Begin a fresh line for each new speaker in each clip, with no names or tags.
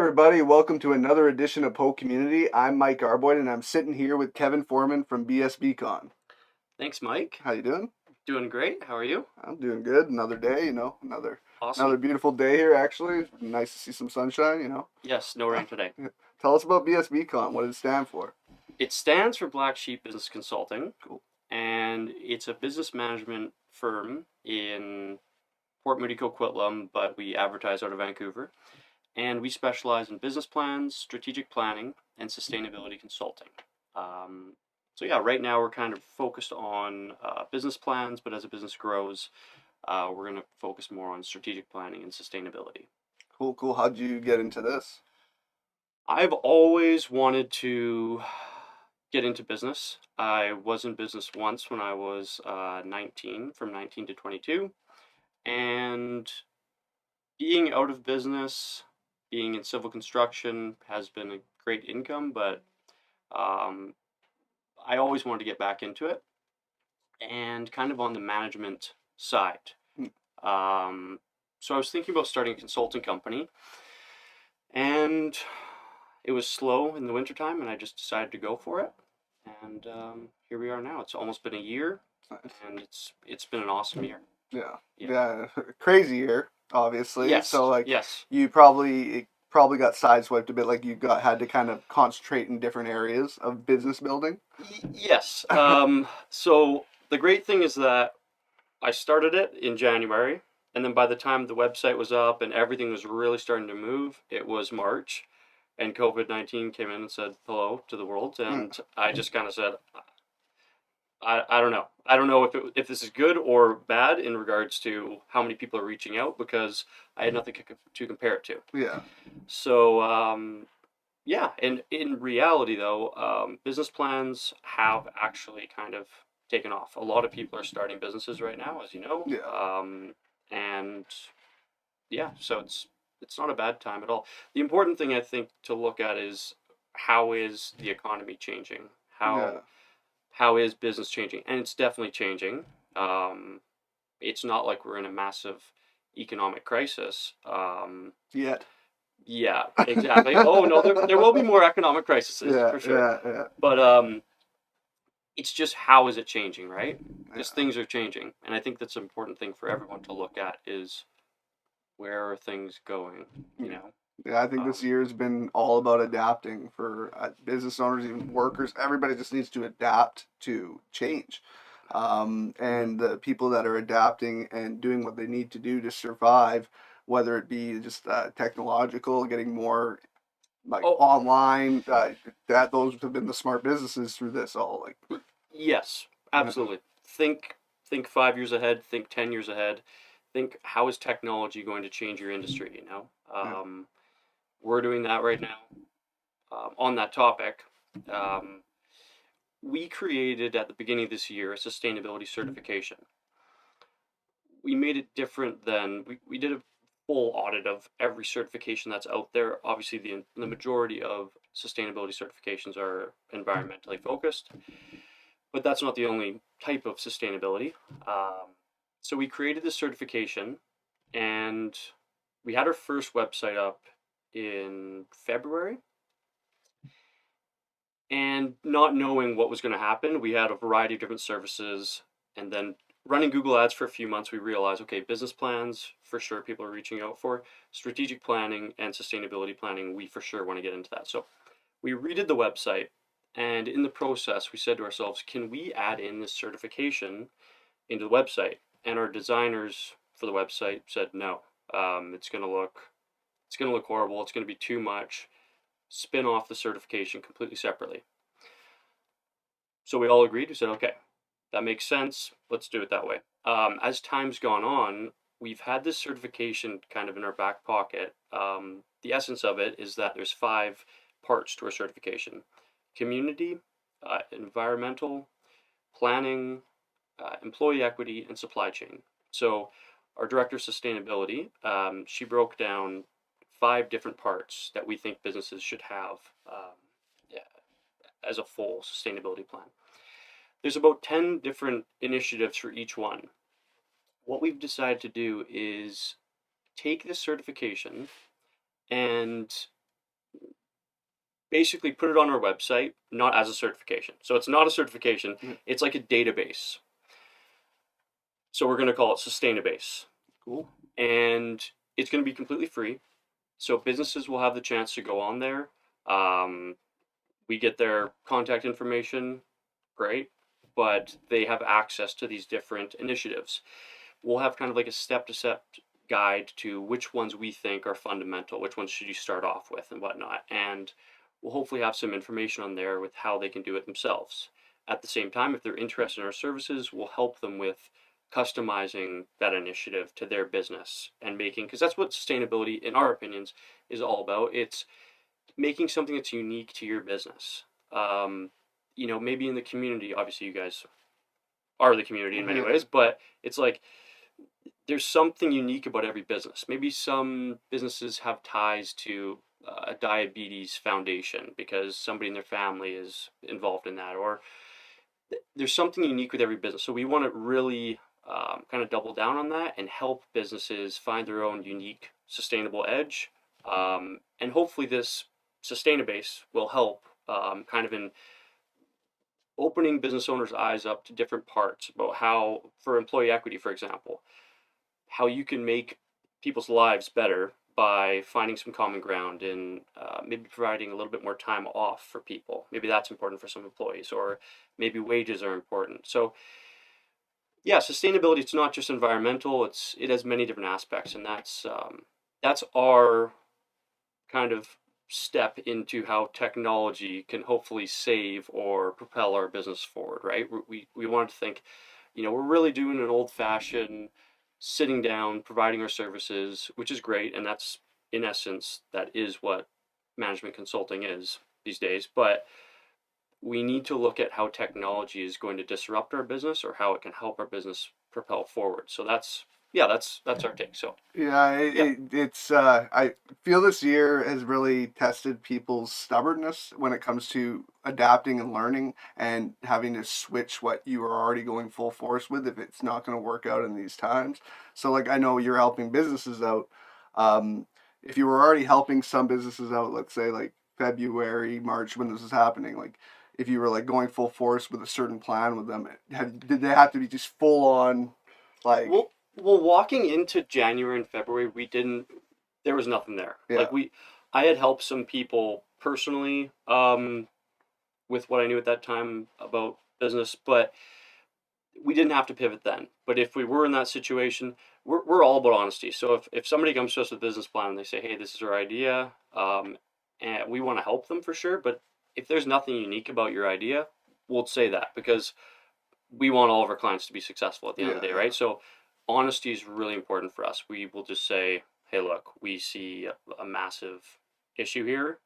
everybody. Welcome to another edition of PoCommunity. I'm Mike Arboyd, and I'm sitting here with Kevin Foreman from BSBCON.
Thanks, Mike.
How you doing?
Doing great. How are you?
I'm doing good. Another day, another
Awesome.
beautiful day here. Actually, nice to see some sunshine.
Yes, no rain today.
Tell us about BSBCON. What does it stand for?
It stands for Black Sheep Business Consulting,
Cool.
and it's a business management firm in Port Moody, Coquitlam, but we advertise out of Vancouver. And we specialize in business plans, strategic planning, and sustainability consulting. Um, so right now we're kind of focused on business plans, but as a business grows, we're going to focus more on strategic planning and sustainability.
Cool, cool. How'd you get into this?
I've always wanted to get into business. I was in business once when I was 19, from 19 to 22. And being out of business, being in civil construction has been a great income, but um, I always wanted to get back into it and kind of on the management side.
Hmm.
So I was thinking about starting a consulting company, and it was slow in the wintertime, and I just decided to go for it. And here we are now. It's almost been a year,
Nice.
and it's been an awesome year.
Yeah,
Yeah.
yeah. Crazy year, obviously.
Yes.
So
Yes.
you probably got sideswiped a bit. Like had to kind of concentrate in different areas of business building.
Yes. So the great thing is that I started it in January, and then by the time the website was up and everything was really starting to move, it was March, and COVID-19 came in and said hello to the world,
Hmm.
and I just kind of said, I don't know. I don't know if this is good or bad in regards to how many people are reaching out because I had nothing to compare it to.
Yeah.
So, and in reality, though, business plans have actually kind of taken off. A lot of people are starting businesses right now, as you know,
Yeah.
and so it's not a bad time at all. The important thing I think to look at is how is the economy changing?
Yeah.
How is business changing? And it's definitely changing. Um, it's not like we're in a massive economic crisis.
Yet.
Yeah, exactly. Oh no, there will be more economic crises
Yeah,
for sure.
yeah, yeah,
But it's just how is it changing, right? Because
yeah,
things are changing, and I think that's an important thing for everyone to look at is where are things going, you
yeah.
know?
Yeah, I think this
Um,
year has been all about adapting for business owners, even workers. Everybody just needs to adapt to change. And the people that are adapting and doing what they need to do to survive, whether it be just technological, getting more like
oh,
online, that those have been the smart businesses through this all.
yes,
Yeah,
absolutely. Think 5 years ahead. Think 10 years ahead. Think how is technology going to change your industry?
yeah,
We're doing that right now. On that topic, um, we created at the beginning of this year a sustainability certification. We made it different than we did a full audit of every certification that's out there. Obviously, the majority of sustainability certifications are environmentally focused, but that's not the only type of sustainability. So we created this certification, and we had our first website up in February. And not knowing what was going to happen, we had a variety of different services. And then running Google Ads for a few months, we realized, okay, business plans, for sure, people are reaching out for. Strategic planning and sustainability planning, we for sure want to get into that. So we redid the website. And in the process, we said to ourselves, can we add in this certification into the website? And our designers for the website said, no, it's going to look horrible. It's going to be too much. Spin off the certification completely separately. So we all agreed. We said, okay, that makes sense. Let's do it that way. As time's gone on, we've had this certification kind of in our back pocket. The essence of it is that there's 5 parts to our certification: community, environmental, planning, employee equity, and supply chain. So our director of sustainability, she broke down 5 different parts that we think businesses should have yeah, as a full sustainability plan. There's about 10 different initiatives for each one. What we've decided to do is take this certification and basically put it on our website, not as a certification. So it's not a certification,
Yeah.
it's like a database. So we're going to call it Sustainabase.
Cool.
And it's going to be completely free. So businesses will have the chance to go on there. Um, we get their contact information, great, but they have access to these different initiatives. We'll have kind of like a step-to-step guide to which ones we think are fundamental, which ones should you start off with and whatnot. And we'll hopefully have some information on there with how they can do it themselves. At the same time, if they're interested in our services, we'll help them with customizing that initiative to their business and making, because that's what sustainability, in our opinions, is all about. It's making something that's unique to your business. Maybe in the community, obviously you guys are the community in many
Yeah.
ways, but it's like there's something unique about every business. Maybe some businesses have ties to a diabetes foundation because somebody in their family is involved in that, or there's something unique with every business. So we want to really kind of double down on that and help businesses find their own unique, sustainable edge. And hopefully, this Sustainabase will help kind of in opening business owners' eyes up to different parts about how, for employee equity, for example, how you can make people's lives better by finding some common ground and maybe providing a little bit more time off for people. Maybe that's important for some employees, or maybe wages are important. So yeah, sustainability, it's not just environmental, it has many different aspects, and that's our kind of step into how technology can hopefully save or propel our business forward, right? We want to think, we're really doing an old fashioned sitting down, providing our services, which is great, and that's in essence that is what management consulting is these days. But we need to look at how technology is going to disrupt our business or how it can help our business propel forward. So that's our take. So
Yeah,
yeah,
it's I feel this year has really tested people's stubbornness when it comes to adapting and learning and having to switch what you are already going full force with if it's not going to work out in these times. So like I know you're helping businesses out. If you were already helping some businesses out, let's say like February, March when this was happening, like if you were like going full force with a certain plan with them, did they have to be just full on like
well, walking into January and February, there was nothing there.
yeah.
I had helped some people personally with what I knew at that time about business, but we didn't have to pivot then. But if we were in that situation, we're all about honesty. So if somebody comes to us with a business plan and they say, hey, this is our idea, and we want to help them for sure, but if there's nothing unique about your idea, we'll say that because we want all of our clients to be successful at the end of
Yeah,
the day,
yeah.
right? So honesty is really important for us. We will just say, hey, look, we see a massive issue here.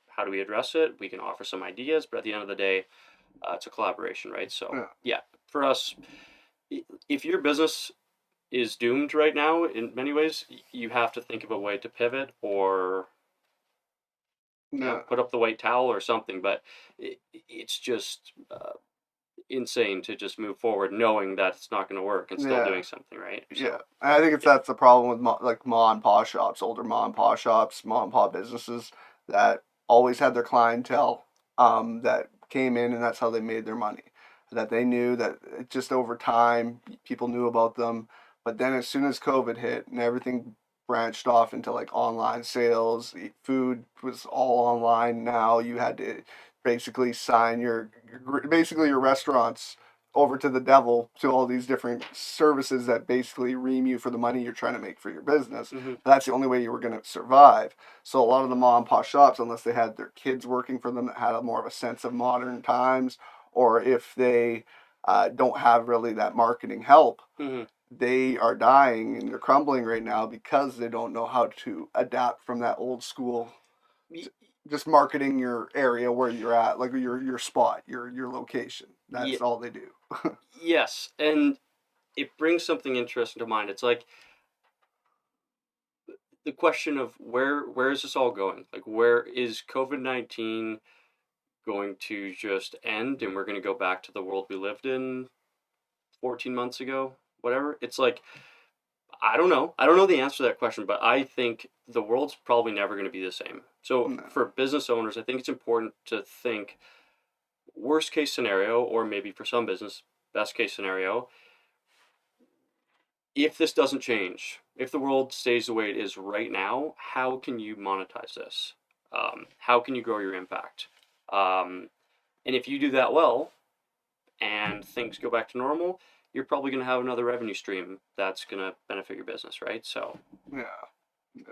How do we address it? We can offer some ideas, but at the end of the day, it's a collaboration, right? So
Yeah.
yeah, for us, if your business is doomed right now in many ways, you have to think of a way to pivot or
No.
put up the white towel or something. But it's just insane to just move forward knowing that it's not going to work and still
Yeah.
doing something, right?
Yeah.
So
And I think
yeah.
that's the problem with like mom and pop shops, older mom and pop shops, mom and pop businesses that always had their clientele that came in and that's how they made their money. That they knew that it just over time people knew about them, but then as soon as COVID hit and everything branched off into like online sales, food was all online now. You had to basically sign basically your restaurants over to the devil to all these different services that basically ream you for the money you're trying to make for your business.
Hmm.
That's the only way you were going to survive. So a lot of the mom and pop shops, unless they had their kids working for them that had a more of a sense of modern times, or if they don't have really that marketing help,
Hmm.
they are dying and they're crumbling right now because they don't know how to adapt from that old school just marketing your area where you're at, like your spot, your location.
Yeah,
That's all they do.
yes, and it brings something interesting to mind. It's like the question of where is this all going? Like, where is COVID-19 going to just end and we're going to go back to the world we lived in 14 months ago? Whatever. It's like I don't know. I don't know the answer to that question, but I think the world's probably never going to be the same. So
No.
for business owners, I think it's important to think worst case scenario, or maybe for some business, best case scenario. If this doesn't change, if the world stays the way it is right now, how can you monetize this? How can you grow your impact? And if you do that well and things go back to normal, you're probably going to have another revenue stream that's going to benefit your business, right? So,
Yeah. Yeah.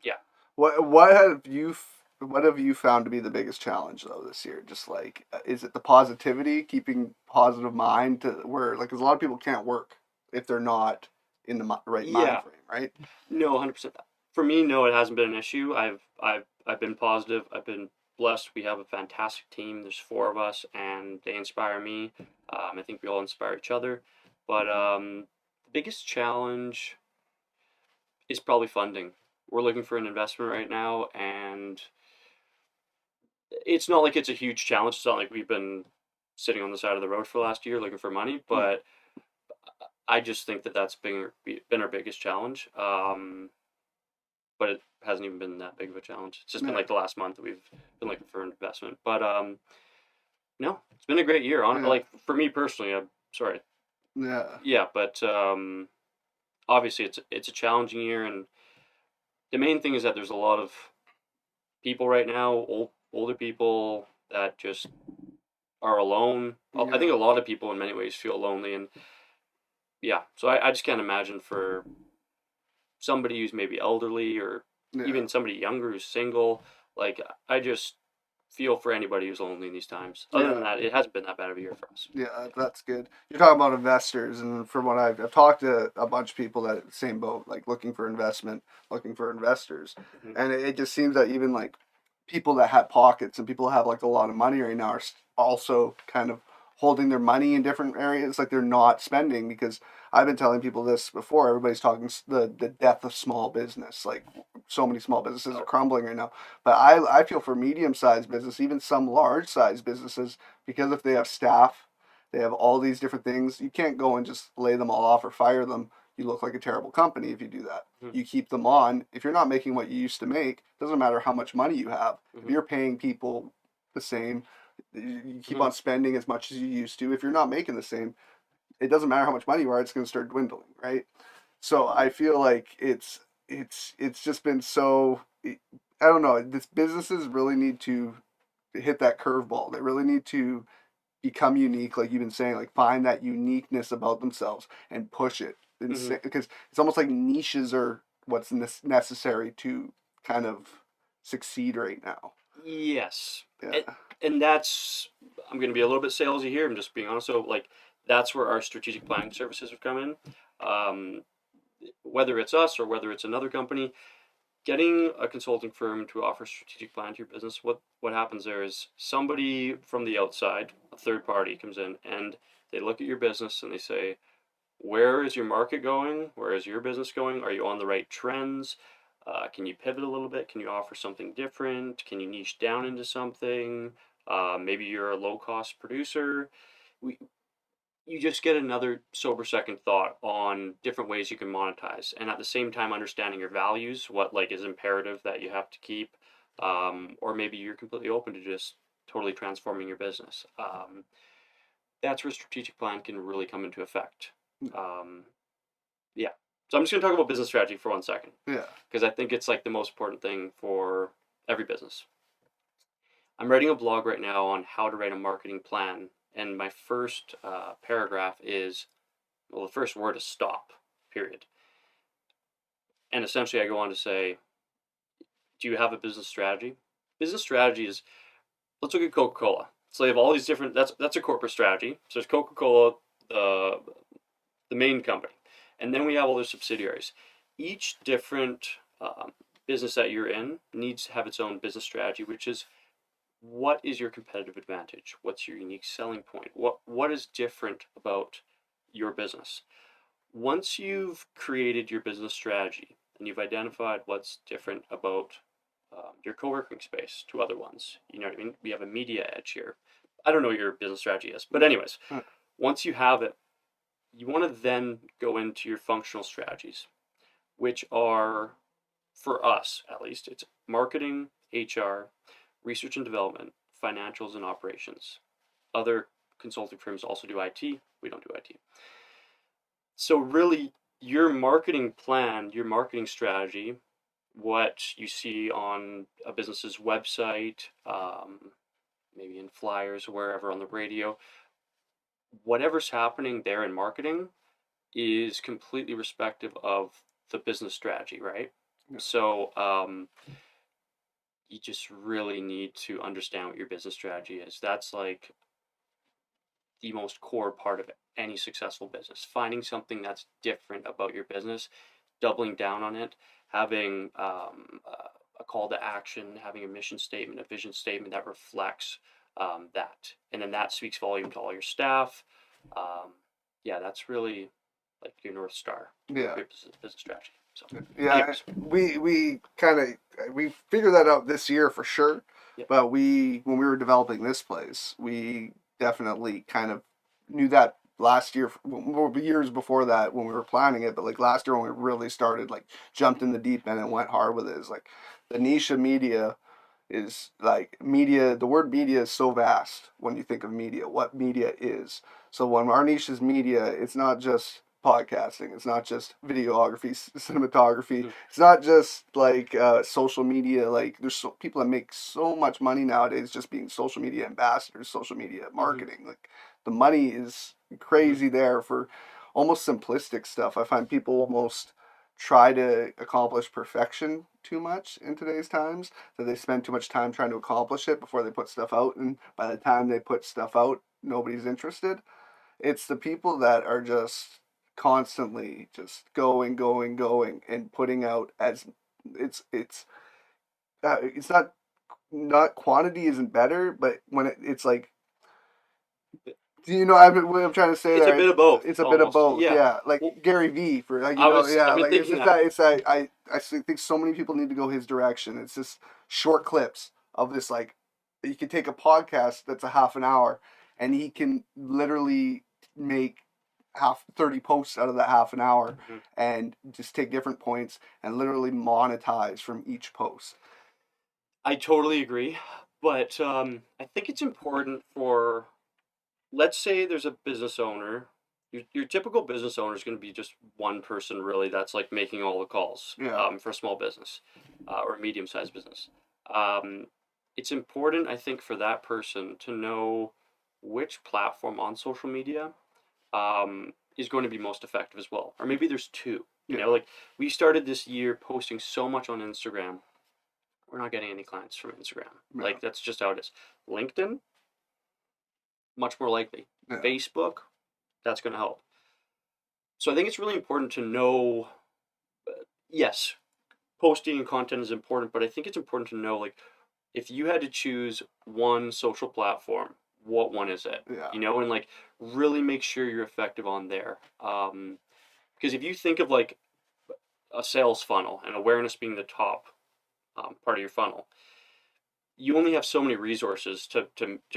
yeah.
What have you found to be the biggest challenge though this year? Just like, is it the positivity, keeping positive mind to where like, 'cause a lot of people can't work if they're not in the right mind
Yeah.
frame, right?
No, 100%. For me, no, it hasn't been an issue. I've been positive. I've been blessed. We have a fantastic team. There's four of us, and they inspire me. I think we all inspire each other. But the biggest challenge is probably funding. We're looking for an investment right now, and it's not like it's a huge challenge. It's not like we've been sitting on the side of the road for the last year looking for money,
Yeah.
but I just think that that's been our biggest challenge. But it hasn't even been that big of a challenge. It's just been
Yeah.
like the last month that we've been looking for an investment. But no, it's been a great year.
Yeah.
Like for me personally, I'm sorry.
Yeah.
Yeah, but obviously it's a challenging year, and the main thing is that there's a lot of people right now, older people that just are alone. I think
Yeah.
a lot of people in many ways feel lonely, and yeah, so I just can't imagine for somebody who's maybe elderly or
Yeah.
even somebody younger who's single. Like I just feel for anybody who's lonely in these times. Other than
Yeah.
that, it hasn't been that bad of a year for us.
Yeah, that's good. You're talking about investors, and from what I've talked to a bunch of people that same boat, like looking for investment, looking for investors,
Mhm.
and it just seems that even like people that have pockets and people that have like a lot of money right now are also kind of holding their money in different areas, like they're not spending because I've been telling people this before. Everybody's talking the death of small business, like so many small businesses are
Oh,
crumbling right now. But I feel for medium sized business, even some large sized businesses, because if they have staff, they have all these different things. You can't go and just lay them all off or fire them. You look like a terrible company if you do that.
mhm,
You keep them on. If you're not making what you used to make, doesn't matter how much money you have. If
mhm,
you're paying people the same, you keep
mhm,
on spending as much as you used to. If you're not making the same, it doesn't matter how much money you are. It's going to start dwindling, right? So I feel like it's just been so. I don't know. This businesses really need to hit that curveball. They really need to become unique, like you've been saying, like find that uniqueness about themselves and push it.
mhm.
Because it's almost like niches are what's necessary to kind of succeed right now.
Yes, and,
Yeah.
and that's I'm going to be a little bit salesy here. I'm just being honest. So like that's where our strategic planning services have come in. Um, whether it's us or whether it's another company, getting a consulting firm to offer strategic plan to your business, what happens there is somebody from the outside, a third party, comes in and they look at your business and they say, where is your market going? Where is your business going? Are you on the right trends? Can you pivot a little bit? Can you offer something different? Can you niche down into something? Maybe you're a low cost producer. We, you just get another sober second thought on different ways you can monetize, and at the same time understanding your values, what like is imperative that you have to keep, or maybe you're completely open to just totally transforming your business. That's where strategic plan can really come into effect. Um, yeah. So I'm just gonna talk about business strategy for 1 second
Yeah.
because I think it's like the most important thing for every business. I'm writing a blog right now on how to write a marketing plan, and my first paragraph is, well, the first word is stop, period. And essentially, I go on to say, do you have a business strategy? Business strategy is, let's look at Coca Cola. So they have all these different, that's a corporate strategy. So there's Coca Cola, the, the main company. And then we have all their subsidiaries. Each different business that you're in needs to have its own business strategy, which is what is your competitive advantage? What's your unique selling point? What is different about your business? Once you've created your business strategy and you've identified what's different about your co-working space to other ones, you know what I mean? We have a media edge here. I don't know what your business strategy is, but anyways, once you have it, you want to then go into your functional strategies, which are for us at least, it's marketing, HR, research and development, financials, and operations. Other consulting firms also do IT. We don't do IT. So really, your marketing plan, your marketing strategy, what you see on a business's website, maybe in flyers, wherever on the radio, whatever's happening there in marketing is completely respective of the business strategy, right?
Yeah.
So you just really need to understand what your business strategy is. That's like the most core part of any successful business. Finding something that's different about your business, doubling down on it, having a call to action, having a mission statement, a vision statement that reflects that. And then that speaks volume to all your staff. Yeah, that's really like your North Star,
Yeah.
your business strategy. So,
Yeah,
anyways,
we kind of we figured that out this year for sure.
yep.
But when we were developing this place, we definitely kind of knew that last year, well, years before that when we were planning it. But like last year when we really started, like jumped in the deep end and went hard with it, is like the niche of media is like media. The word media is so vast when you think of media, what media is. So when our niche is media, it's not just podcasting, it's not just videography, cinematography,
Mm-hmm.
it's not just like social media. Like there's people that make so much money nowadays just being social media ambassadors, social media marketing. Like the money is crazy there for almost simplistic stuff. I find people almost try to accomplish perfection too much in today's times, that they spend too much time trying to accomplish it before they put stuff out, and by the time they put stuff out nobody's interested. It's the people that are just constantly just going and putting out as it's not quantity isn't better, but when it's like, do you know what I'm trying to say
It's a
there?
bit of both,
It's a bit of
almost.
both,
Yeah.
yeah. Like
Well,
Gary V for like
I've been
like it's
thinking
just
that.
that I think so many people need to go his direction. It's just short clips of this, like you can take a podcast that's a half an hour and he can literally make half 30 posts out of that half an hour
Mhm.
and just take different points and literally monetize from each post.
I totally agree, but I think it's important for, let's say there's a business owner. Your typical business owner is going to be just one person, really, that's like making all the calls
Yeah.
for a small business or a medium sized business. Um, it's important, I think, for that person to know which platform on social media is going to be most effective as well. Or maybe there's two. You
Yeah.
know, like we started this year posting so much on Instagram. We're not getting any clients from Instagram.
Yeah.
Like that's just how it is. LinkedIn, much more likely.
Yeah.
Facebook, that's going to help. So I think it's really important to know, yes, posting and content is important, but I think it's important to know, like, if you had to choose one social platform, what one is it?
Yeah.
You know, and like really make sure you're effective on there. Because if you think of like a sales funnel and awareness being the top part of your funnel, you only have so many resources to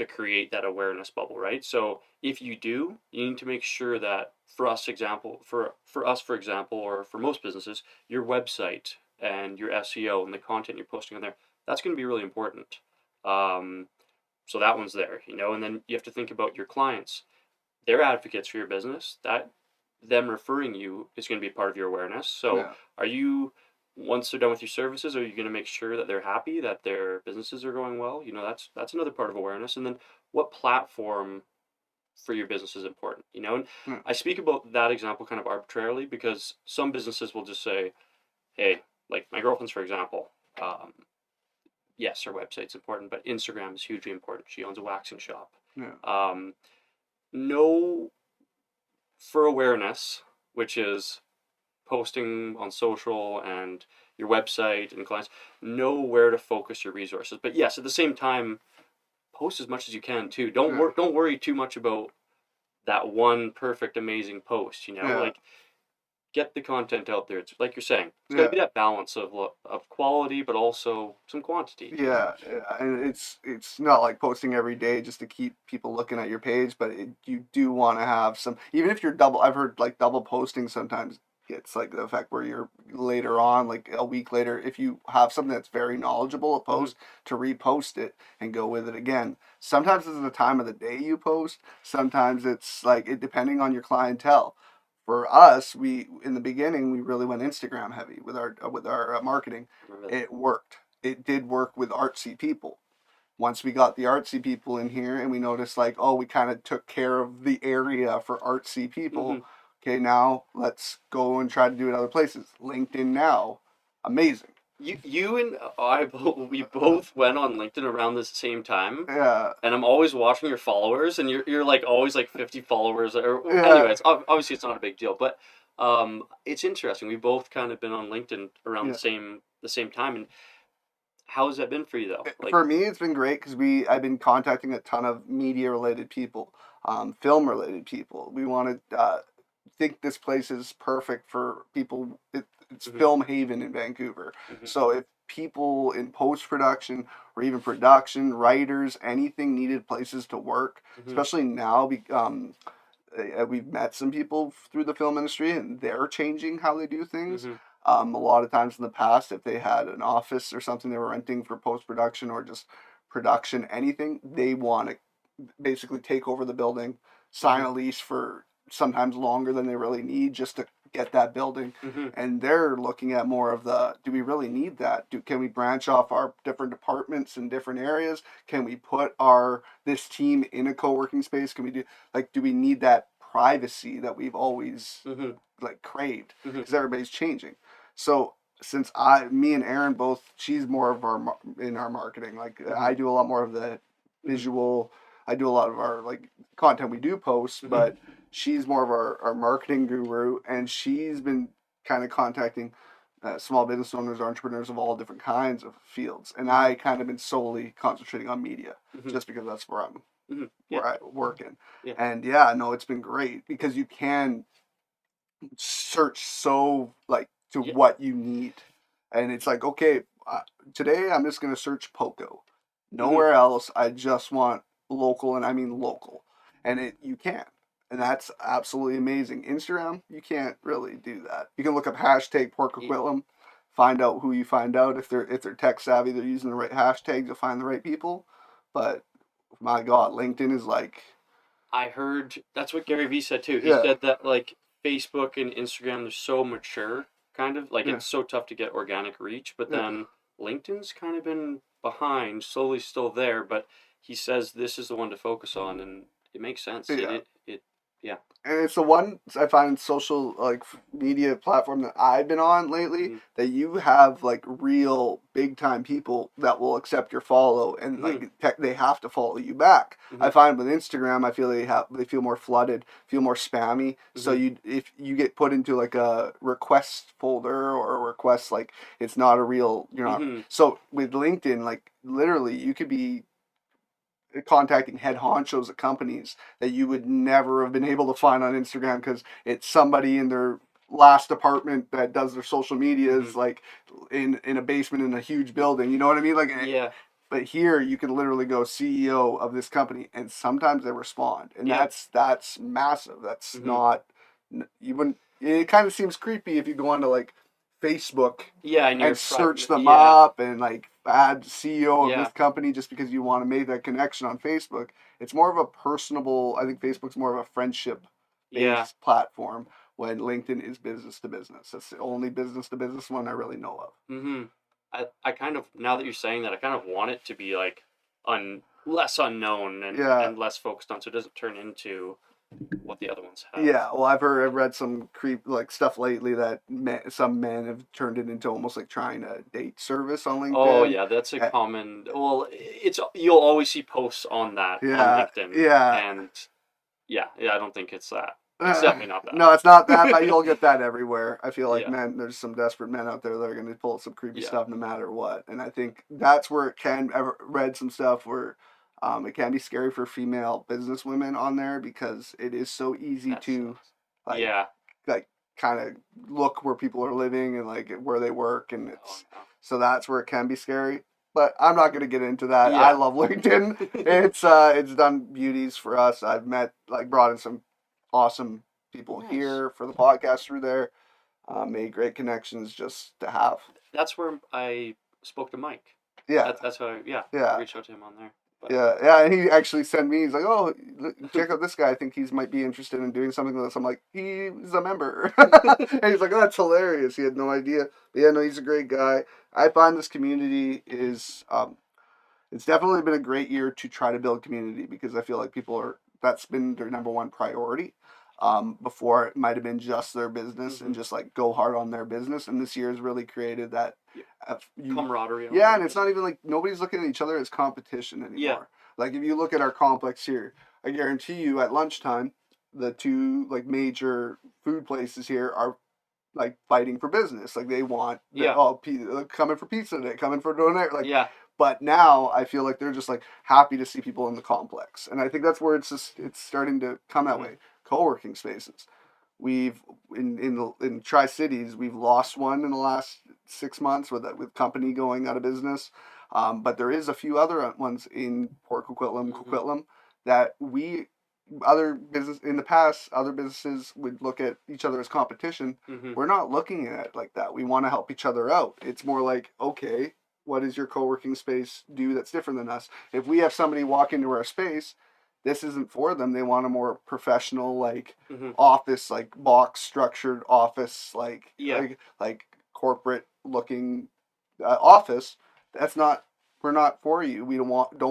create that awareness bubble, right? So if you do, you need to make sure that for us for example, or for most businesses, your website and your SEO and the content you're posting on there, that's going to be really important. So that one's there, you know, and then you have to think about your clients. They're advocates for your business. That them referring you is going to be part of your awareness. So
Yeah.
are you, once they're done with your services, are you going to make sure that they're happy, that their businesses are going well? You know, that's another part of awareness. And then what platform for your business is important, you know? And
Yeah.
I speak about that example kind of arbitrarily because some businesses will just say, hey, like my girlfriend's, for example, yes, her website's important, but Instagram is hugely important. She owns a waxing shop.
Yeah.
No, for awareness, which is posting on social and your website and clients, know where to focus your resources. But yes, at the same time, post as much as you can too.
Yeah.
Don't worry too much about that one perfect amazing post, you know?
Yeah.
Like get the content out there. It's like you're saying. It's got to
Yeah.
be that balance of quality but also some quantity.
Yeah, yeah, and it's not like posting every day just to keep people looking at your page, but you do want to have some. Even if you're double, I've heard like double posting sometimes It's like the effect where you're later on, like a week later, if you have something that's very knowledgeable, a
Mm-hmm.
post, to repost it and go with it again. Sometimes it's the time of the day you post. Sometimes it's like it depending on your clientele. For us, we in the beginning we really went Instagram heavy with our marketing.
Remember that.
It worked. It did work with artsy people. Once we got the artsy people in here and we noticed like, oh, we kind of took care of the area for artsy
Mm-hmm.
people. Okay, now let's go and try to do it other places. LinkedIn now, amazing.
You and we both went on LinkedIn around the same time,
Yeah,
and I'm always watching your followers, and you're like always like 50 followers. Or
yeah,
anyways, obviously it's not a big deal, but it's interesting. We've both kind of been on LinkedIn around
yeah.
the same time. And how has that been for you though? Like,
For me, it's been great because I've been contacting a ton of media related people, film related people. We want to think this place is perfect for people. It's
mm-hmm,
film haven in Vancouver.
mm-hmm,
So if people in post production or even production, writers, anything needed places to work,
mm-hmm,
especially now, we've met some people through the film industry and they're changing how they do things.
mm-hmm,
A lot of times in the past, if they had an office or something they were renting for post production or just production, anything, they want to basically take over the building, sign
mm-hmm,
a lease for sometimes longer than they really need just to get that building.
mm-hmm,
And they're looking at more of the, do we really need that? Can we branch off our different departments in different areas? Can we put our this team in a co-working space? Can we do like do we need that privacy that we've always
mm-hmm,
like craved
mm-hmm,
because everybody's changing. So since me and Aaron both, she's more of our in our marketing. Like
mm-hmm,
I do a lot more of the
mm-hmm,
visual. I do a lot of our like content we do post,
mm-hmm,
but she's more of our marketing guru, and she's been kind of contacting small business owners, entrepreneurs of all different kinds of fields, and
mm-hmm,
I kind of been solely concentrating on media
mm-hmm,
just because that's
mm-hmm. Yeah,
where I work in.
yeah,
And yeah, no, it's been great because you can search so like to
yeah,
what you need, and it's like okay, today I'm just gonna search Poco,
mm-hmm,
nowhere else. I just want local, and I mean local, and it you can, and that's absolutely amazing. Instagram, you can't really do that. You can look up hashtag Port
yeah.
Coquitlam, find out who you find out if they're tech savvy, they're using the right hashtags to find the right people, but my God, LinkedIn is like
I heard that's what Gary Vee said too. He
yeah
said that like Facebook and Instagram, they're so mature, kind of like
yeah
it's so tough to get organic reach. But
yeah
then LinkedIn's kind of been behind, slowly still there. But he says this is the one to focus on, and it makes sense.
yeah.
Yeah.
And it's the one I find social like media platform that I've been on lately
Mm-hmm.
that you have like real big time people that will accept your follow and
Mm-hmm.
like they have to follow you back.
Mm-hmm.
I find with Instagram, I feel they feel more flooded, feel more spammy. So
Mm-hmm.
if you get put into like a request folder or a request like it's not a real you're not.
Mm-hmm.
So with LinkedIn, like literally you could be contacting head honchos at companies that you would never have been able to find on Instagram because it's somebody in their last department that does their social
Mm-hmm.
medias like in a basement in a huge building. You know what I mean? Like,
Yeah.
but here you can literally go CEO of this company, and sometimes they respond, and
Yeah.
that's massive. That's
Mm-hmm.
not you wouldn't. It kind of seems creepy if you go onto like Facebook
Yeah. And
and
you're
search
private.
them
Yeah.
up and like add CEO of
Yeah.
this company just because you want to make that connection on Facebook. It's more of a personable, I think Facebook's more of a friendship
Yeah.
based platform when LinkedIn is business to business. That's the only business to business one I really know of.
Mm-hmm. I kind of now that you're saying that, I kind of want it to be like less unknown
Yeah.
and less focused on, so it doesn't turn into what the other ones have.
Yeah, well, I've read some creep like stuff lately that some men have turned it into almost like trying to date service on
Oh
LinkedIn.
yeah, that's a
Uh,
common. Well, it's you'll always see posts on that on
Yeah,
LinkedIn,
yeah.
and yeah, I don't think it's that. It's definitely not
No, it's not that, but
that.
you'll get that everywhere. I feel like
Yeah,
men, there's some desperate men out there that are going to pull some creepy
yeah,
stuff no matter what. And I think that's where it can. I've read some stuff where it can be scary for female business women on there because it is so easy
that
to
sucks.
like
Yeah.
like kind of look where people are living and like where they work, and
Oh
it's
no.
so that's where it can be scary. But I'm not going to get into that. I
Yeah.
love LinkedIn. It's done beauties for us. I've met like brought in some awesome people
Nice.
here for the podcast through there. made great connections just to have.
That's where I spoke to Mike.
Yeah,
That's how I
yeah.
reached out to him on there. But
Yeah, yeah, and he actually sent me. He's like, "Oh, check out this guy. I think he's might be interested in doing something with us." I'm like, "He's a member," and he's like, "Oh, that's hilarious." He had no idea, but yeah, no, he's a great guy. I find this community is, it's definitely been a great year to try to build community because I feel like people are that's been their number one priority. Before it might have been just their business and just like go hard on their business, and this year has really created that
yeah,
you
camaraderie.
yeah, and it's not even like nobody's looking at each other as competition
Yeah,
anymore. Like if you look at our complex here, I guarantee you at lunchtime, the two like major food places here are like fighting for business. Like they want the
yeah,
oh coming for pizza today, coming for donut. Like,
yeah.
but now I feel like they're just like happy to see people in the complex, and I think that's where it's starting to come that
Hmm.
way. Co-working spaces. We've in Tri Cities we've lost one in the last 6 months with company going out of business, but there is a few other ones in Port Coquitlam,
Hmm.
that we other business in the past other businesses would look at each other as competition.
Hmm.
We're not looking at it like that. We want to help each other out. It's more like, okay, what does your co-working space do that's different than us? If we have somebody walk into our space, this isn't for them. They want a more professional, like
Hmm.
office, like box structured office,
Yeah,
like corporate looking office. That's not. We're not for you. We don't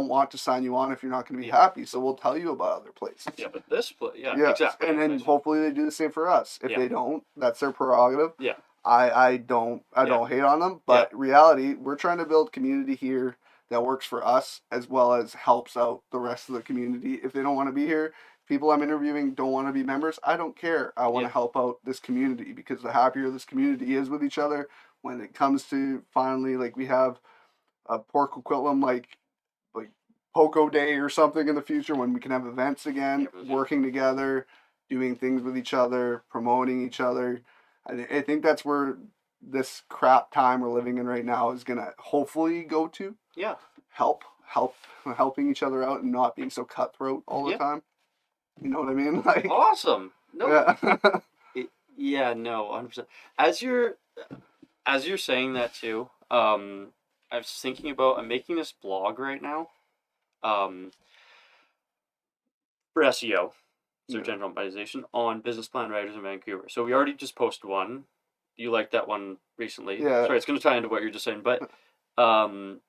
want to sign you on if you're not going to be
yeah,
happy. So we'll tell you about other places.
yeah. But this place, yeah,
Yes,
exactly.
and then hopefully they do the same for us. If
Yeah,
they don't, that's their prerogative.
yeah,
I
yeah,
don't hate on them,
yeah,
but reality, we're trying to build community here that works for us as well as helps out the rest of the community. If they don't want to be here, people I'm interviewing don't want to be members. I don't care. I want
yeah.
to help out this community because the happier this community is with each other, when it comes to finally like we have a Port Coquitlam like Poco Day or something in the future when we can have events again,
Everyone's gonna.
working together, doing things with each other, promoting each other. I think that's where this crap time we're living in right now is gonna hopefully go to
Yeah,
help helping each other out and not being so cutthroat all the
yeah.
time. You know what I mean? Like
Awesome. No.
yeah.
Yeah. No. 100%. As you're as you're saying that too, I was thinking about I'm making this blog right now, um, for SEO, search
Yeah.
engine optimization, on business plan writers in Vancouver. So we already just posted one. You liked that one recently.
Yeah.
Sorry, it's going to tie into what you're just saying, but um,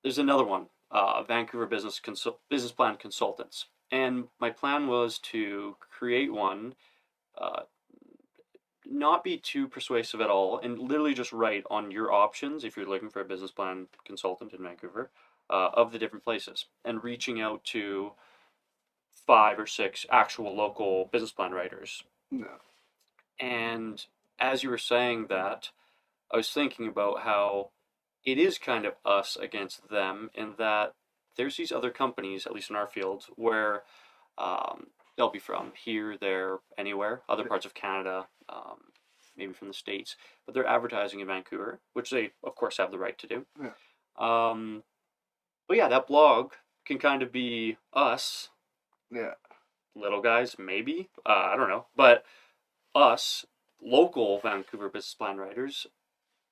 there's another one, Vancouver business plan consultants, and my plan was to create one, uh, not be too persuasive at all, and literally just write on your options if you're looking for a business plan consultant in Vancouver, of the different places, and reaching out to 5 or 6 actual local business plan writers.
No.
And as you were saying that, I was thinking about how it is kind of us against them in that there's these other companies, at least in our field, where they'll be from here, there, anywhere, other parts of Canada, maybe from the States, but they're advertising in Vancouver, which they, of course, have the right to do.
Yeah.
Um, but yeah, that blog can kind of be us,
Yeah.
little guys, maybe. I don't know. But us, local Vancouver business plan writers,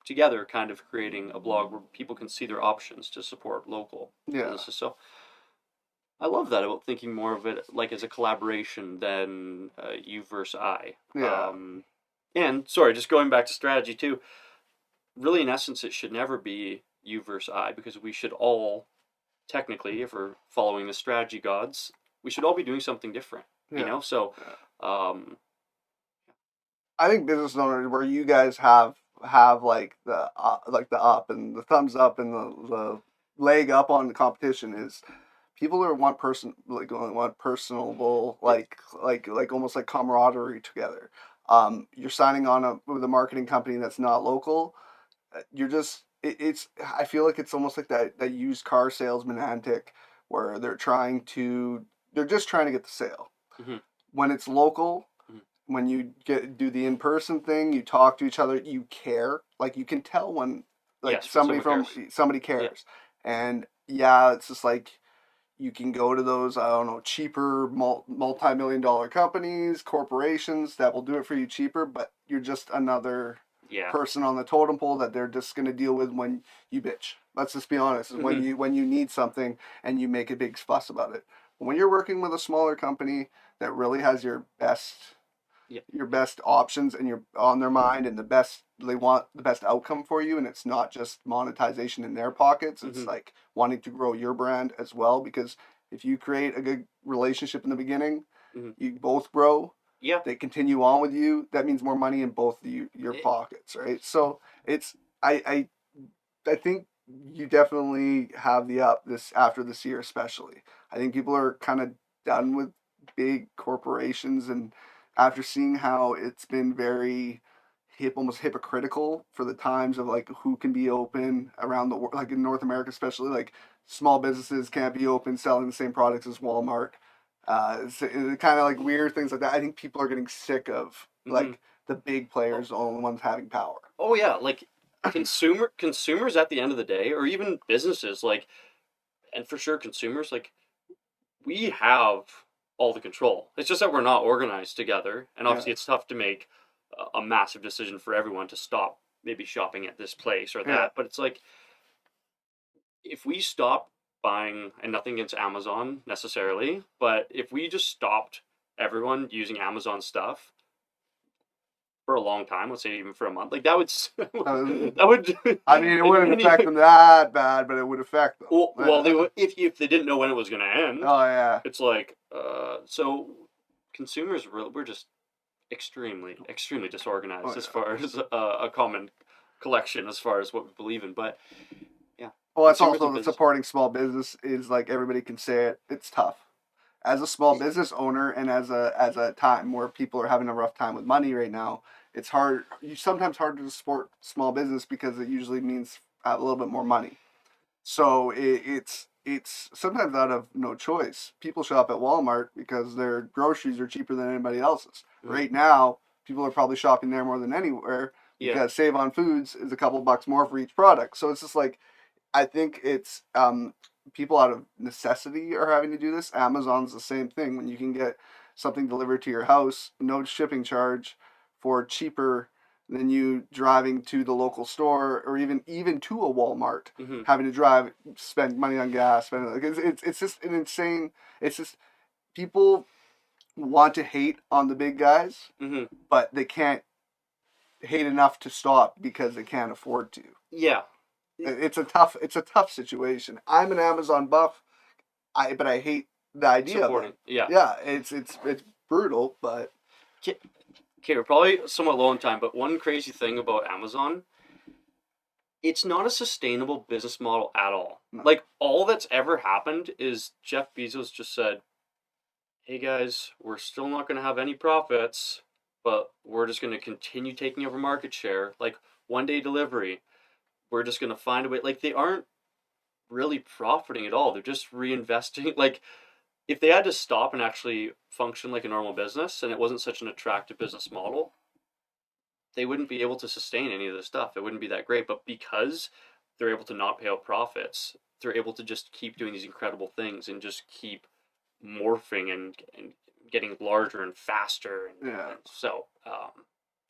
together kind of creating a blog where people can see their options to support local
Yeah.
businesses. So I love that about thinking more of it like as a collaboration than you versus I.
Yeah.
And sorry, just going back to strategy too. Really, in essence, it should never be you versus I because we should all, technically, if we're following the strategy gods, we should all be doing something different. You
Yeah.
know, so
Yeah.
um,
I think business owners where you guys have like the up and the thumbs up and the leg up on the competition is people who want personable like almost like camaraderie together. You're signing on with a marketing company that's not local. You're just it's I feel like it's almost like that used car salesman antic where they're just trying to get the sale.
mhm,
When it's local,
mhm.
when you do the in-person thing, you talk to each other, you care. Like you can tell when like
Yes, when someone cares.
somebody
Yeah,
cares. And yeah, it's just like you can go to those, I don't know, cheaper multi-million dollar companies, corporations that will do it for you cheaper, but you're just another
Yeah.
person on the totem pole that they're just going to deal with when you bitch. Let's just be honest.
Mm-hmm.
When you need something and you make a big fuss about it. When you're working with a smaller company that really has
Yeah.
your best options and you're on their mind and they want the best outcome for you, and it's not just monetization in their pockets, it's
Mm-hmm.
like wanting to grow your brand as well, because if you create a good relationship in the beginning,
Mm-hmm.
you both grow,
Yeah.
they continue on with you, that means more money in both your
It,
pockets, right? So it's I think you definitely have the up this after this year, especially. I think people are kind of done with big corporations, and after seeing how it's been very almost hypocritical for the times of like who can be open around the world, like in North America, especially like small businesses can't be open selling the same products as Walmart. It's kind of like weird things like that. I think people are getting sick of
mm-hmm.
like the big
Oh,
players, the only ones having power.
oh yeah, like consumers at the end of the day, or even businesses, like, and for sure consumers, like, we have all the control. It's just that we're not organized together, and
Yeah,
obviously it's tough to make a massive decision for everyone to stop maybe shopping at this place or
yeah.
that. But it's like, if we stop buying, and nothing against Amazon necessarily, but if we just stopped everyone using Amazon stuff for a long time, let's say even for a month, like that would
Uh,
that would
I mean, it wouldn't
and
affect them that bad, but it would affect them.
well, they would, if they didn't know when it was going to end.
Oh yeah.
It's like, so consumers we're just extremely
Oh
disorganized as
yeah.
far as a common collection as far as what we believe in. But yeah,
Well, it's
consumers and
also the
business.
supporting small business is like everybody can say it. It's tough as a small business owner, and as a time where people are having a rough time with money right now. It's hard. You sometimes hard to support small business because it usually means a little bit more money. So it's sometimes out of no choice. People shop at Walmart because their groceries are cheaper than anybody else's.
Mm,
Right now, people are probably shopping there more than anywhere
yeah.
because Save on Foods is a couple bucks more for each product. So it's just like I think it's people out of necessity are having to do this. Amazon's the same thing. When you can get something delivered to your house, no shipping charge, for cheaper than you driving to the local store or even to a Walmart,
Hmm.
having to drive, spend money on gas, spend like it's just an insane. It's just people want to hate on the big guys,
Hmm.
but they can't hate enough to stop because they can't afford to.
Yeah.
It's a tough situation. I'm an Amazon buff, but I hate the idea of
Supporting.
them.
Yeah.
Yeah, it's brutal, but
Okay, we're probably somewhat low on time, but one crazy thing about Amazon, it's not a sustainable business model at all.
no.
Like, all that's ever happened is Jeff Bezos just said, hey guys, we're still not going to have any profits, but we're just going to continue taking over market share. Like, one day delivery, we're just going to find a way. Like, they aren't really profiting at all. They're just reinvesting. Like, if they had to stop and actually function like a normal business and it wasn't such an attractive business model, they wouldn't be able to sustain any of this stuff. It wouldn't be that great. But because they're able to not pay out profits, they're able to just keep doing these incredible things and just keep morphing and getting larger and faster.
Yeah,
And so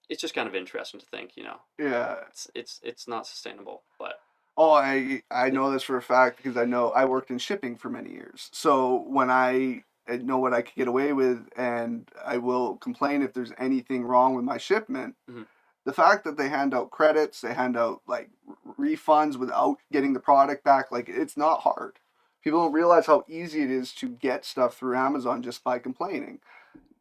it's just kind of interesting to think,
yeah.
it's not sustainable. But
Oh, I know this for a fact because I worked in shipping for many years. So when I know what I could get away with, and I will complain if there's anything wrong with my shipment.
mhm.
The fact that they hand out credits, they hand out like refunds without getting the product back, like it's not hard. People don't realize how easy it is to get stuff through Amazon just by complaining.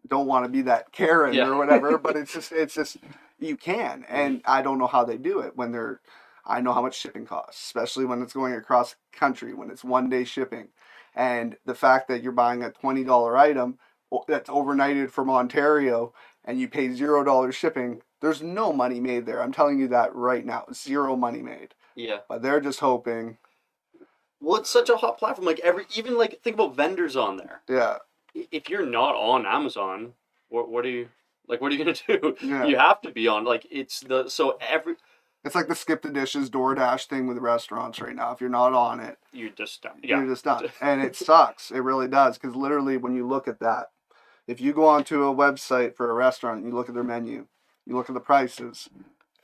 Don't want to be that Karen
Yeah.
or whatever, but it's just you can,
Mhm.
and I don't know how they do it when they're. I know how much shipping costs, especially when it's going across country, when it's 1 day shipping, and the fact that you're buying a $20 item that's overnighted from Ontario and you pay $0 shipping. There's no money made there. I'm telling you that right now. Zero money made.
Yeah.
But they're just hoping.
Well, it's such a hot platform. Like, even like, think about vendors on there.
Yeah,
If you're not on Amazon, what are you, like, what are you gonna do?
yeah.
You have to be on, like, it's the so every
It's like the skip the dishes DoorDash thing with restaurants right now. If you're not on it,
You're just done.
you're
Yeah.
just done. And it sucks. It really does. Because literally, when you look at that, if you go onto a website for a restaurant and you look at their menu, you look at the prices,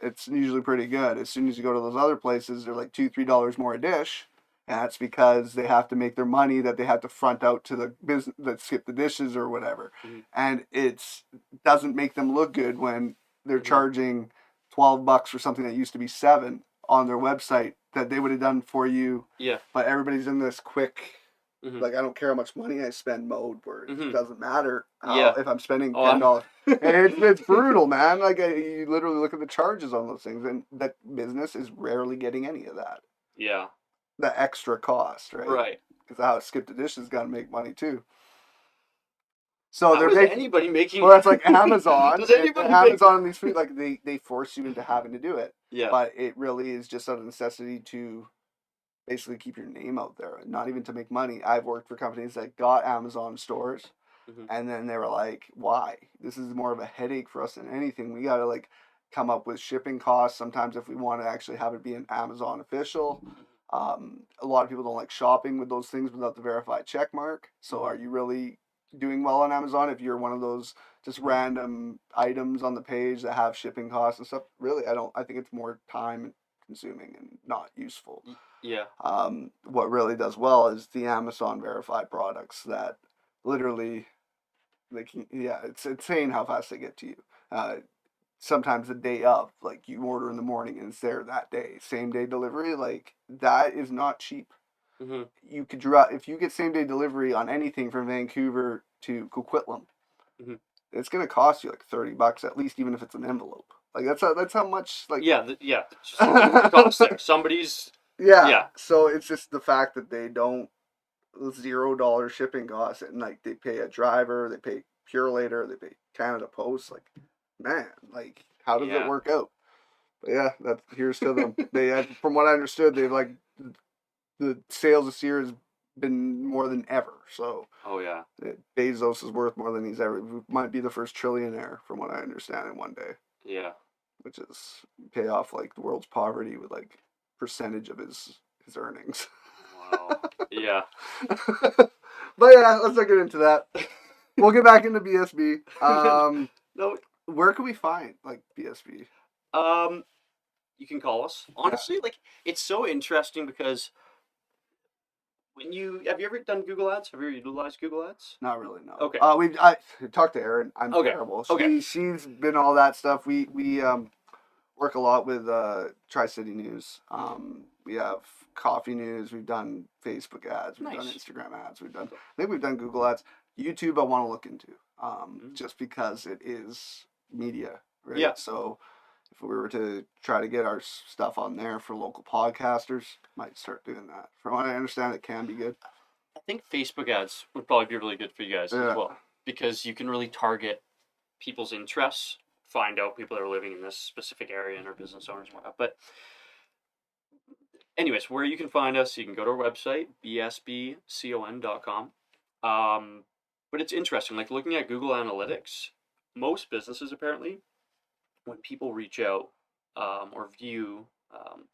it's usually pretty good. As soon as you go to those other places, they're like $2-3 more a dish. And that's because they have to make their money that they have to front out to the business that skip the dishes or whatever.
Mm-hmm.
And it doesn't make them look good when they're
Mm-hmm.
charging $12 for something that used to be $7 on their website that they would have done for you.
Yeah.
But everybody's in this quick,
Mm-hmm.
like, I don't care how much money I spend mode where
Mm-hmm.
it doesn't matter
Yeah.
if I'm spending
Oh,
$10. It's brutal, man. Like, you literally look at the charges on those things, and that business is rarely getting any of that.
Yeah.
The extra cost, right?
Right.
Because how Skip the Dishes got to make money too. So
How
they're
is
making.
anybody making?
Well, that's like Amazon.
Does anybody
Amazon and these food, like they force you into having to do it.
Yeah.
But it really is just out of necessity to basically keep your name out there, not even to make money. I've worked for companies that got Amazon stores,
Mm-hmm.
and then they were like, "Why? This is more of a headache for us than anything. We got to like come up with shipping costs. Sometimes if we want to actually have it be an Amazon official." A lot of people don't like shopping with those things without the verified check mark. So are you really doing well on Amazon if you're one of those just random items on the page that have shipping costs and stuff? Really, I don't. I think it's more time consuming and not useful.
Yeah.
What really does well is the Amazon verified products that literally they can. Yeah, it's insane how fast they get to you. Sometimes the day of, like you order in the morning and it's there that day, same day delivery. Like that is not cheap.
Mm-hmm.
You could drive if you get same day delivery on anything from Vancouver to Coquitlam.
Mm-hmm.
It's gonna cost you like $30 at least, even if it's an envelope. Like that's how much like
Yeah. It's just the cost there. Somebody's.
yeah.
Yeah.
So it's just the fact that they don't $0 shipping costs and like they pay a driver, they pay Purelator, they pay Canada Post. Like man, like how does it work out? But yeah, that's here's to them. From what I understood, they've like the sales this year has been more than ever. So
Oh yeah.
Bezos is worth more than he's ever. Might be the first trillionaire, from what I understand, in one day.
Yeah.
Which is pay off like the world's poverty with like percentage of his earnings.
Wow. Yeah.
But yeah, let's not get into that. We'll get back into BSB.
No.
Where can we find like BSB?
You can call us. Honestly, like it's so interesting because have you ever done Google Ads? Have you ever utilized Google Ads?
Not really, no.
Okay.
I talked to Erin. I'm
Okay.
terrible.
Okay.
She's been all that stuff. We work a lot with Tri-City News. We have coffee news. We've done Facebook ads. We've done Instagram ads. I think we've done Google ads. YouTube, I want to look into, just because it is media, right?
Yeah.
So if we were to try to get our stuff on there for local podcasters, might start doing that. From what I understand, it can be good.
I think Facebook ads would probably be really good for you guys as well, because you can really target people's interests, find out people that are living in this specific area and our business owners and whatnot. But anyways, where you can find us, you can go to our website, BSBCON.com. But it's interesting, like looking at Google Analytics, most businesses apparently, when people reach out or view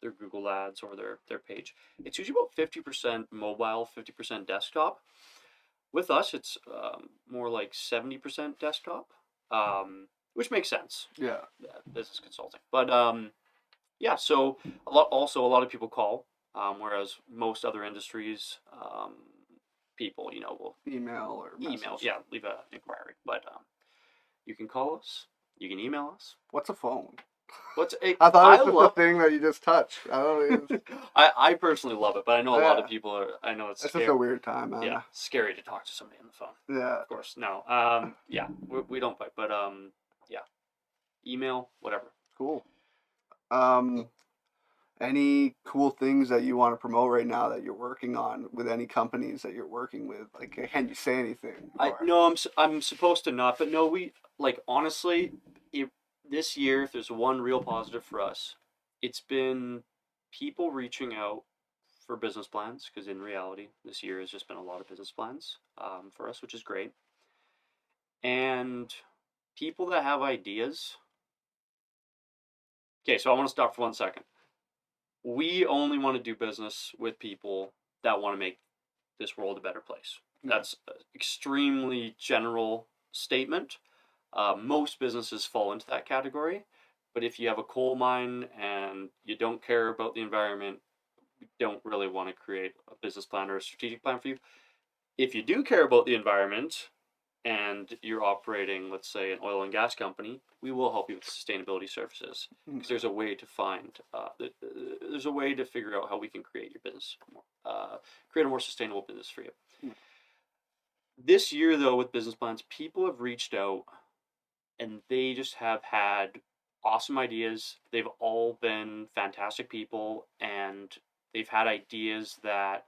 their Google ads or their page, it's usually about 50% mobile, 50% desktop. With us, it's more like 70% desktop, which makes sense.
Yeah.
Business consulting. But yeah, so a lot of people call, whereas most other industries, people, will
email or message.
Leave an inquiry. But you can call us. You can email us.
What's a phone?
I
thought it was just the thing that you just touch. I don't know.
I personally love it, but I know a lot of people are. I know it's
just a weird time, man.
Yeah, scary to talk to somebody on the phone.
Yeah,
of course. No. Yeah, we don't fight, but yeah, email, whatever.
Cool. Any cool things that you want to promote right now that you're working on with any companies that you're working with? Like, can you say anything?
No, I'm supposed to not, but no, we honestly, this year, if there's one real positive for us, it's been people reaching out for business plans, because in reality, this year has just been a lot of business plans for us, which is great. And people that have ideas Okay, so I want to stop for 1 second. We only want to do business with people that want to make this world a better place. That's an extremely general statement. Most businesses fall into that category, but if you have a coal mine and you don't care about the environment, you don't really want to create a business plan or a strategic plan for you. If you do care about the environment and you're operating, let's say, an oil and gas company, we will help you with sustainability services because there's a way to find, there's a way to figure out how we can create your business, create a more sustainable business for you. This year, though, with business plans, people have reached out and they just have had awesome ideas. They've all been fantastic people, and they've had ideas that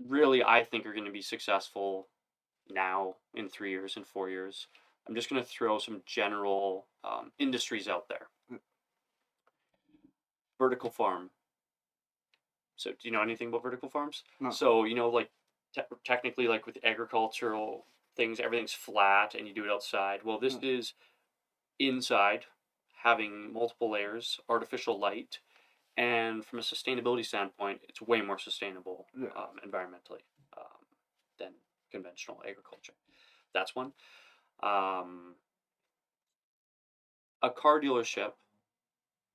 really I think are going to be successful now, in 3 years, in 4 years. I'm just going to throw some general industries out there. Vertical farm. So, do you know anything about vertical farms?
No.
So, like technically, like with agricultural things, everything's flat and you do it outside. Well, this is inside, having multiple layers, artificial light, and from a sustainability standpoint, it's way more sustainable environmentally than conventional agriculture. That's one. A car dealership.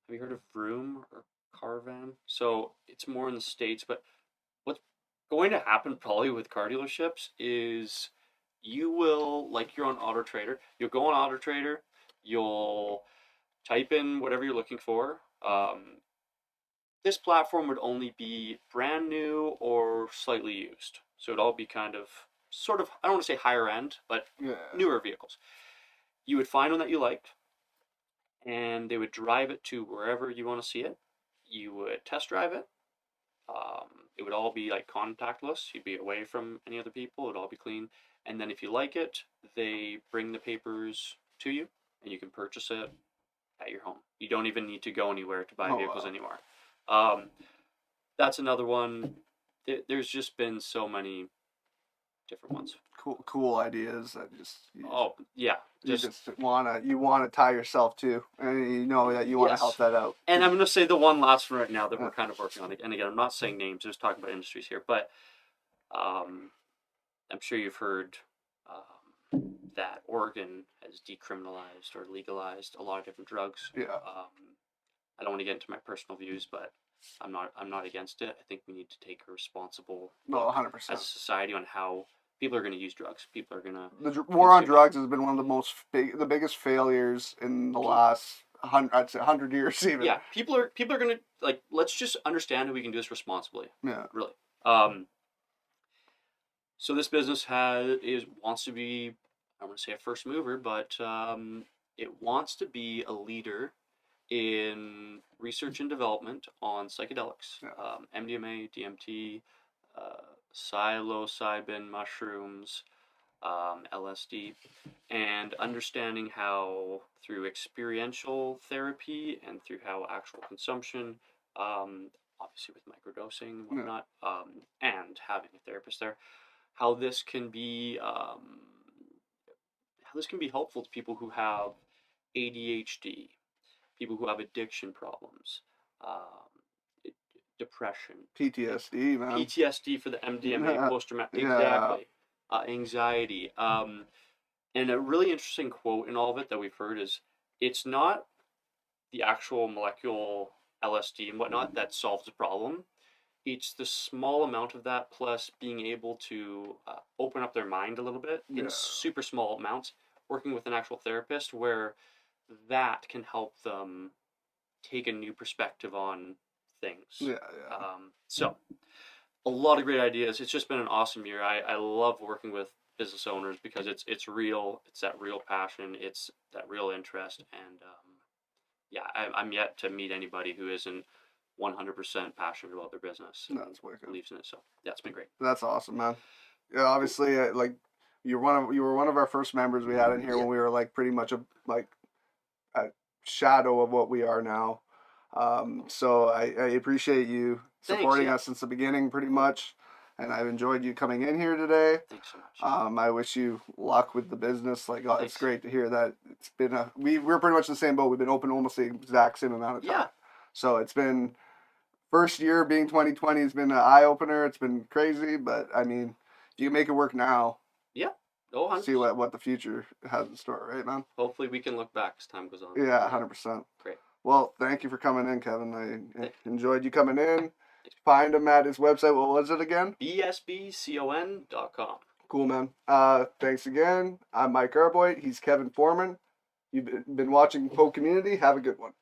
Have you heard of Vroom or Carvan? So it's more in the States, but what's going to happen probably with car dealerships is you will, like you're on Auto Trader, you'll go on Auto Trader, you'll type in whatever you're looking for. This platform would only be brand new or slightly used. So it'd all be kind of, sort of, I don't want to say higher end, but newer vehicles. You would find one that you liked, and they would drive it to wherever you want to see it. You would test drive it. It would all be like contactless. You'd be away from any other people. It would all be clean. And then if you like it, they bring the papers to you, and you can purchase it at your home. You don't even need to go anywhere to buy vehicles anymore. That's another one. There's just been so many different ones.
Cool ideas that you just wanna tie yourself to, and you know that you want to help that out.
And I'm gonna say the one last one right now that we're kind of working on. And again, I'm not saying names, just talking about industries here, but I'm sure you've heard that Oregon has decriminalized or legalized a lot of different drugs.
Yeah.
I don't want to get into my personal views, but I'm not against it. I think we need to take a responsible look
100%.
as a society on how people are going to use drugs. People are going to.
The war on drugs has been one of the biggest failures in the last 100 years even.
Yeah, people are going to, like, let's just understand how we can do this responsibly.
Yeah.
Really. So this business wants to be, I want to say a first mover, but it wants to be a leader in research and development on psychedelics, MDMA, DMT, psilocybin mushrooms, LSD, and understanding how through experiential therapy and through how actual consumption, obviously with microdosing and whatnot, and having a therapist there, how this can be helpful to people who have ADHD, people who have addiction problems, depression,
PTSD, man.
PTSD for the MDMA, post-traumatic, exactly, anxiety. And a really interesting quote in all of it that we've heard is, it's not the actual molecular LSD and whatnot that solves the problem. It's the small amount of that plus being able to open up their mind a little bit in super small amounts, working with an actual therapist where that can help them take a new perspective on things. So a lot of great ideas. It's just been an awesome year. I love working with business owners because it's real. It's that real passion. It's that real interest. And I'm yet to meet anybody who isn't 100% passionate about their business and believes in it. So it's been great.
That's awesome, man. Yeah, obviously, like you were one of our first members we had in here when we were like pretty much a shadow of what we are now. So I appreciate you supporting us since the beginning, pretty much. and I've enjoyed you coming in here today.
Thanks so much.
I wish you luck with the business. Like, it's
Thanks.
great to hear that it's been we're pretty much the same boat. We've been open almost the exact same amount of time.
Yeah.
So it's been first year being 2020 has been an eye opener. It's been crazy, but I mean, if you can make it work now,
Yeah. Oh, 100%.
see what the future has in store, right, man?
Hopefully we can look back as time goes on.
Yeah, 100%.
Great.
Well, thank you for coming in, Kevin. I enjoyed you coming in. Find him at his website. What was it again?
BSBCON.com.
Cool, man. Thanks again. I'm Mike Arboit. He's Kevin Foreman. You've been watching PoCommunity. Have a good one.